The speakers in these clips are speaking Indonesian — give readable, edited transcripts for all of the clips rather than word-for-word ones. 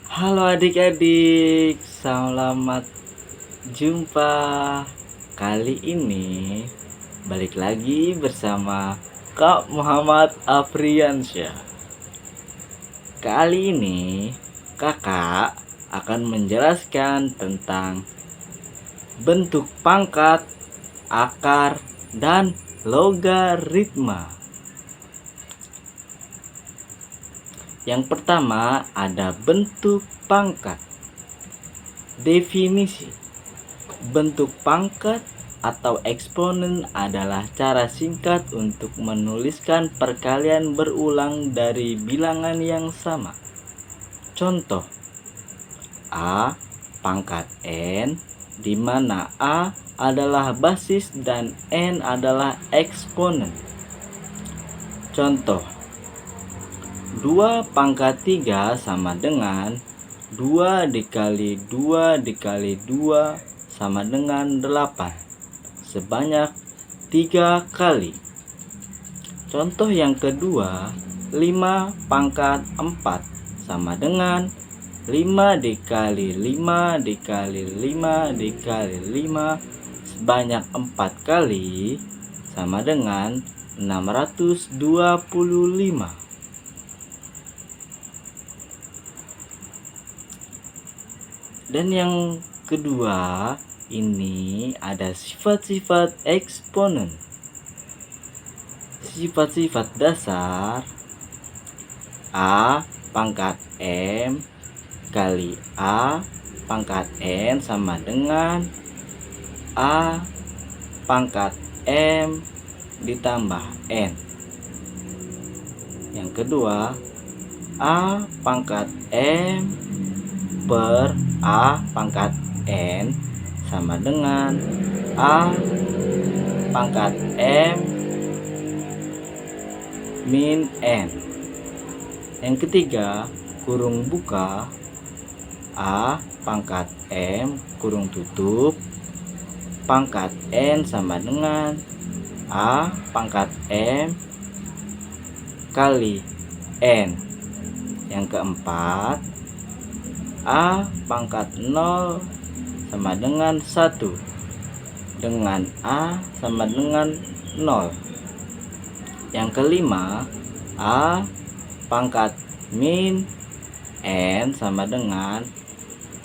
Halo adik-adik, selamat jumpa. Kali ini balik lagi bersama Kak Muhammad Afriansyah. Kali ini kakak akan menjelaskan tentang bentuk pangkat, akar, dan logaritma. Yang pertama ada bentuk pangkat. Definisi: bentuk pangkat atau eksponen adalah cara singkat untuk menuliskan perkalian berulang dari bilangan yang sama. Contoh: A pangkat N, di mana A adalah basis dan N adalah eksponen. Contoh: 2 pangkat 3 sama dengan 2 dikali 2 dikali 2 sama dengan 8 sebanyak 3 kali. Contoh yang kedua, 5 pangkat 4 sama dengan 5 dikali 5 dikali 5 dikali 5 sebanyak 4 kali sama dengan 625. Dan yang kedua, ini ada sifat-sifat eksponen. Sifat-sifat dasar: A pangkat M kali A pangkat N sama dengan A pangkat M ditambah N. Yang kedua, A pangkat M per A pangkat N sama dengan A pangkat M min N. Yang ketiga, kurung buka, A pangkat M kurung tutup pangkat N sama dengan A pangkat M kali N. Yang keempat, A pangkat 0 sama dengan 1 dengan A sama dengan 0. Yang kelima, A pangkat min N sama dengan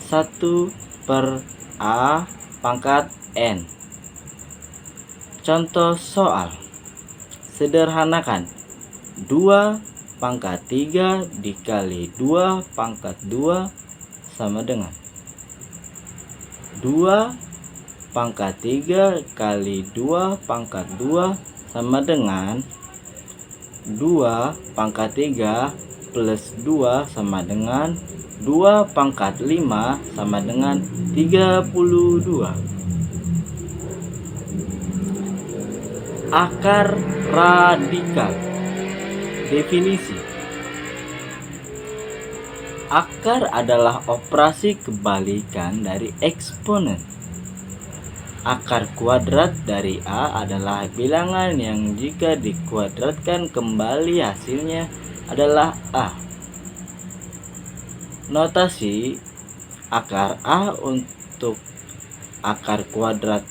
1 per A pangkat N. Contoh soal: sederhanakan 2 pangkat 3 dikali 2 pangkat 2 sama dengan 2 pangkat 3 kali 2 pangkat 2 sama dengan 2 pangkat 3 plus 2 sama dengan 2 pangkat 5 sama dengan 32. Akar radikal. Definisi: akar adalah operasi kebalikan dari eksponen. Akar kuadrat dari A adalah bilangan yang jika dikuadratkan kembali hasilnya adalah A. Notasi: akar A untuk akar kuadrat,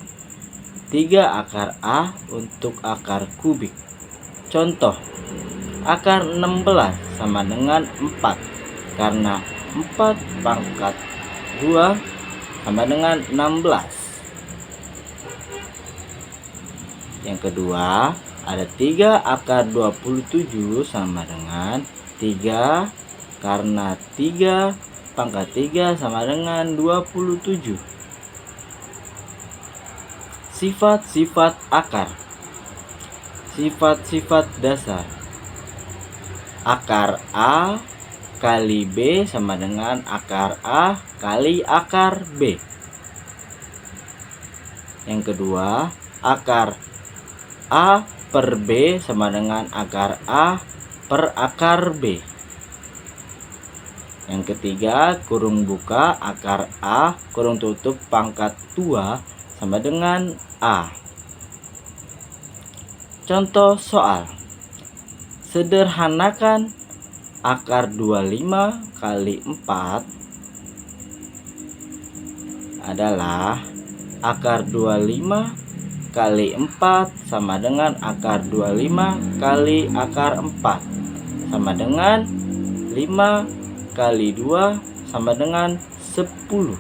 3 akar A untuk akar kubik. Contoh: akar 16 sama dengan 4 karena 4 pangkat 2 sama dengan 16. Yang kedua, ada 3 akar 27 sama dengan 3 karena 3 pangkat 3 sama dengan 27. Sifat-sifat akar. Sifat-sifat dasar: akar A kali B sama dengan akar A kali akar B. Yang kedua, akar A per B sama dengan akar A per akar B. Yang ketiga, kurung buka akar A kurung tutup pangkat 2 sama dengan A. Contoh soal: sederhanakan akar 25 kali 4 adalah akar 25 kali 4 sama dengan akar 25 kali akar 4 sama dengan 5 kali 2 sama dengan 10.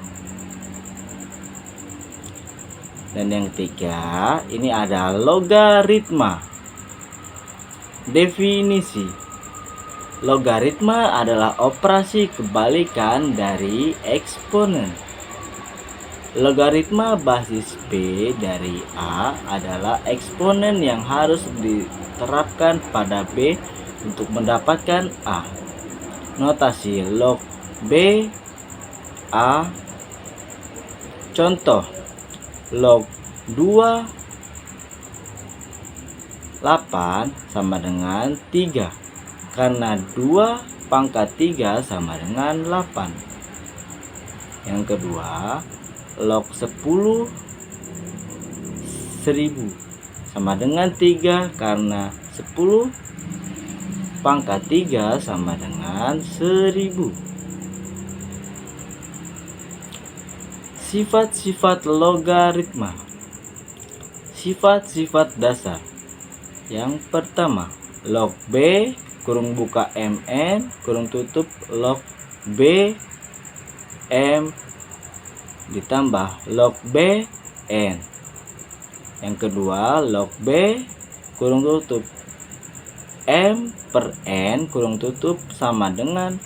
Dan yang ketiga, ini ada logaritma. Definisi: logaritma adalah operasi kebalikan dari eksponen. Logaritma basis B dari A adalah eksponen yang harus diterapkan pada B untuk mendapatkan A. Notasi log B A. Contoh: log 2 8 sama dengan 3, karena 2 pangkat 3 sama dengan 8. Yang kedua, log 10 1000 sama dengan 3, karena 10 pangkat 3 sama dengan 1000. Sifat-sifat logaritma. Sifat-sifat dasar. Yang pertama, log B kurung buka mn kurung tutup log B m ditambah log B n. Yang kedua, log B kurung tutup m per n kurung tutup sama dengan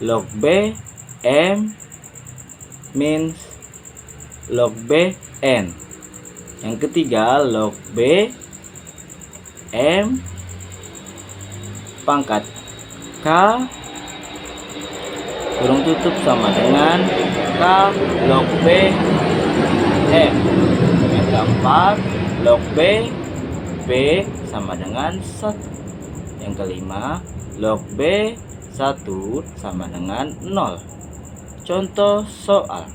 log B m min log B n. Yang ketiga, log B m pangkat k kurung tutup sama dengan k log B m. Yang keempat, log B sama dengan 1. Yang kelima, log B 1 sama dengan 0. Contoh soal: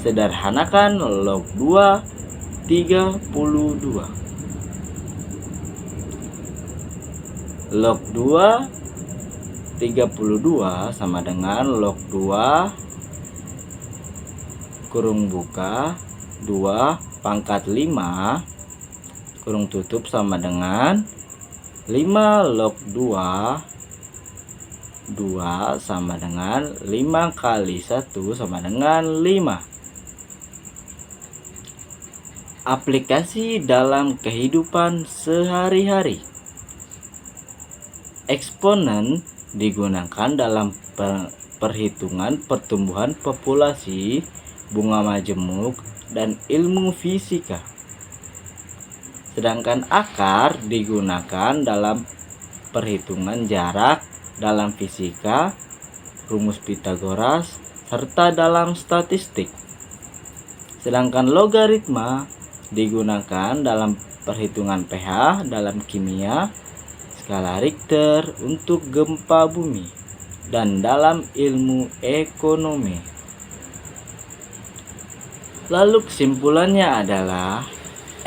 sederhanakan log 2 32. Log 2 32 sama dengan log 2 kurung buka 2 pangkat 5 kurung tutup sama dengan 5 log 2 sama dengan 5 kali 1 sama dengan 5. Aplikasi dalam kehidupan sehari-hari. Eksponen digunakan dalam perhitungan pertumbuhan populasi, bunga majemuk, dan ilmu fisika. Sedangkan akar digunakan dalam perhitungan jarak dalam fisika, rumus Pitagoras, serta dalam statistik. Sedangkan logaritma digunakan dalam perhitungan pH dalam kimia, skala Richter untuk gempa bumi, dan dalam ilmu ekonomi. Lalu kesimpulannya adalah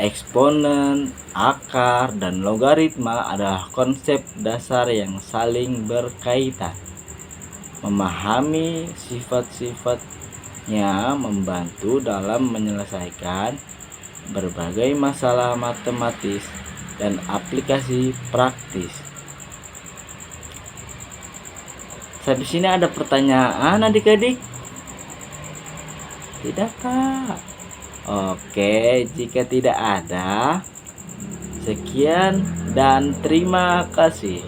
eksponen, akar, dan logaritma adalah konsep dasar yang saling berkaitan. Memahami sifat-sifatnya membantu dalam menyelesaikan berbagai masalah matematis dan aplikasi praktis. Sampai sini ada pertanyaan adik-adik? Tidak, Kak? Oke, jika tidak ada, sekian dan terima kasih.